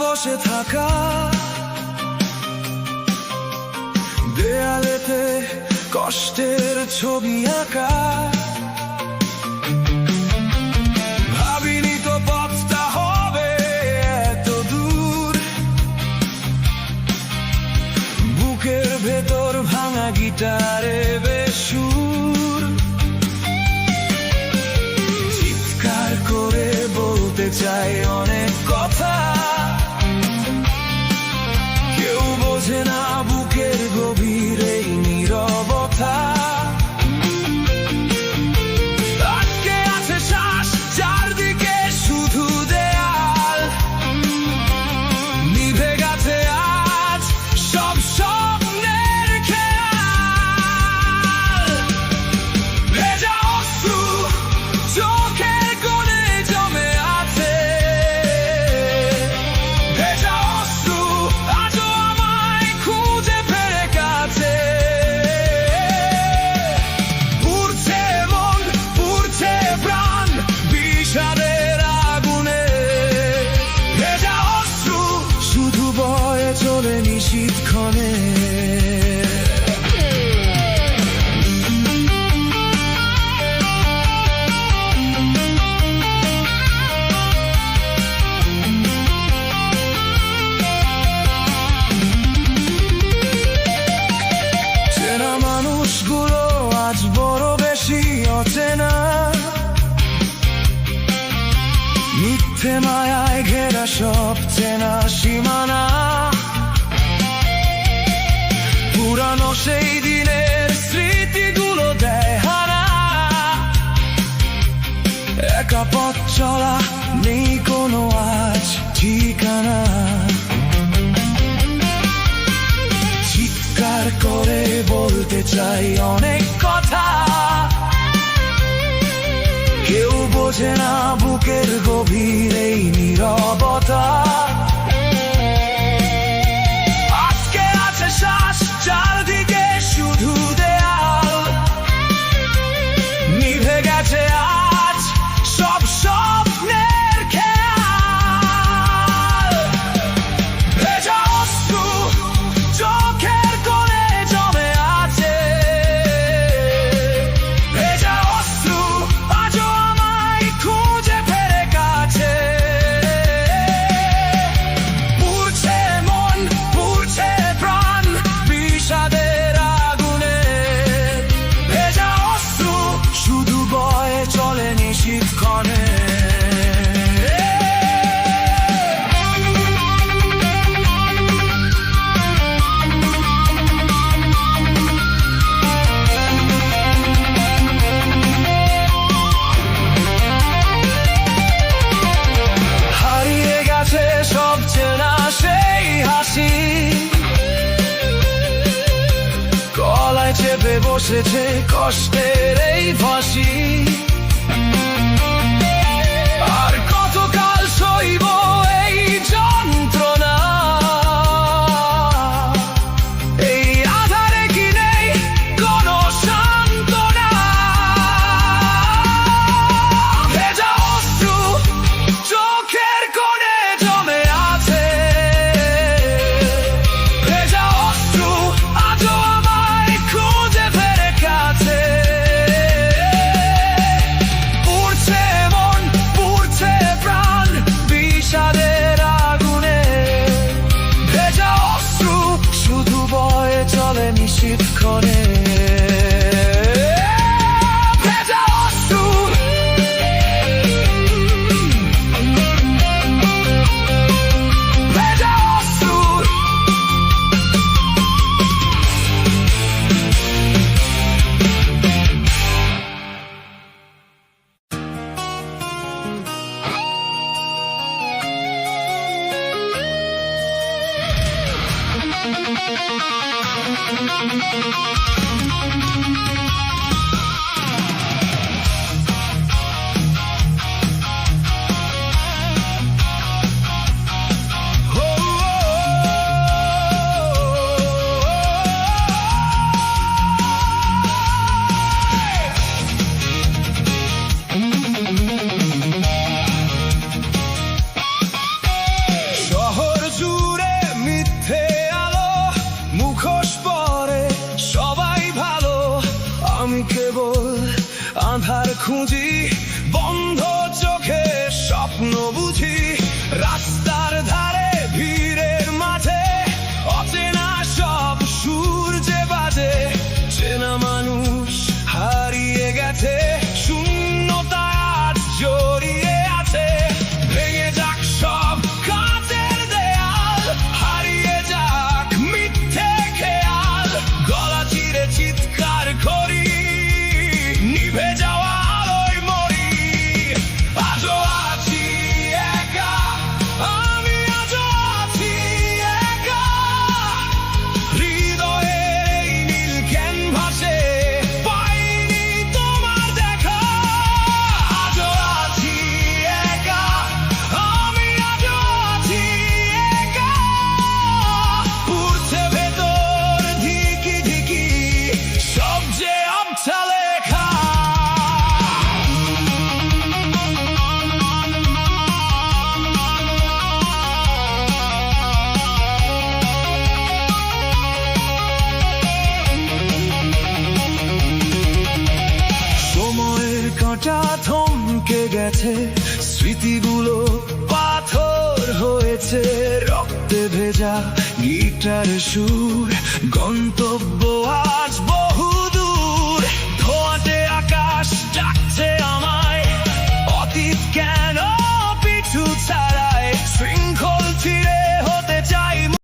বসে থাকা দেয়ালেতে কষ্টের ছবি আঁকা, ভাবিনি তো পথটা হবে এত দূর। বুকের ভেতর ভাঙা গিটারে বেসুর, চিৎকার করে বলতে চাই অনেক কথা, কেউ বোঝে না বুকের গভীর এই নীরবতা। আটকে আছে শ্বাস, চারদিকে শুধু দেয়াল, নিভে গেছে আজ সব স্বপ্নের খেয়াল। ভেজা অশ্রু চোখের কোণে জমে আছে, ভেজা অশ্রু আজও আমায় খুঁজে ফেরে কাছে। পুড়ছে মন, পুড়ছে প্রাণ বিষাদের আগুনে, ভেজা অশ্রু শুধু বয়ে চলে নিশীথক্ষণে। চেনা মানুষগুলো আজ বড় বেশি অচেনা, মিথ্যে মায়ায় ঘেরা সব চেনা সীমানা। পুরানো সেই দিনের স্মৃতিগুলো দেয় হানা, একা পথ চলা নেই কোনো আজ ঠিকানা। চিৎকার করে বলতে চাই অনেক কথা, কেউ বোঝে না বুকের গভীর এই নীরবতা। আজকে আছে শ্বাস, চারদিকে শুধু দেয়াল, নিভে গেছে আজ সব স্বপ্নের খেয়াল। ভেজা অশ্রু চোখের কোণে জমে আছে, ভেজা অশ্রু আজও আমায় খুঁজে ফেরে কাছে। পুড়ছে মন, পুড়ছে প্রাণ বিষাদের আগুনে, ভেজা অশ্রু শুধু বয়ে চলে নিশীথক্ষণে। হারিয়ে গেছে সব চেনা সেই হাসি, গলায় চেপে বসেছে কষ্টের এই ফাঁসি। আর কতকাল সইব এই যন্ত্রণা, এই আধারে কি নেই কোনো সান্ত্বনা। ভেজা অশ্রু চোখের কোণে জমে আছে, ভেজা অশ্রু আজও আমায় খুঁজে ফেরে কাছে। শহর জুড়ে মিথ্যে আলো, মুখোশ পরে সবাই ভালো। আমি কেবল আধার খুঁজি, বন্ধ চোখে স্বপ্ন বুঝি। রাস্তার ধারে ভিড়ের মাঝে অচেনা সব সুর যে বাজে। চেনা মানুষ হারিয়ে গেছে, শূন্যতা আজ জড়িয়ে আছে। ভেঙে যাক সব কাঁচের দেয়াল, হারিয়ে যাক মিথ্যে খেয়াল। গলা চিরে চিৎকার করি, নিভে যাওয়া আলোয় মরি। আজও আছি একা, আমি আজও আছি একা। হৃদয়ের এই নীল ক্যানভাসে পাইনি তোমার দেখা। আজও আছি একা, আমি আজও আছি একা। পুড়ছে ভেতর ধিকি ধিকি, সব যে আবছা লেখা। সময়ের কাঁটা থমকে গেছে, স্মৃতিগুলো পাথর হয়েছে। রক্তে ভেজা গিটার সুর, গন্তব্য আজ বহু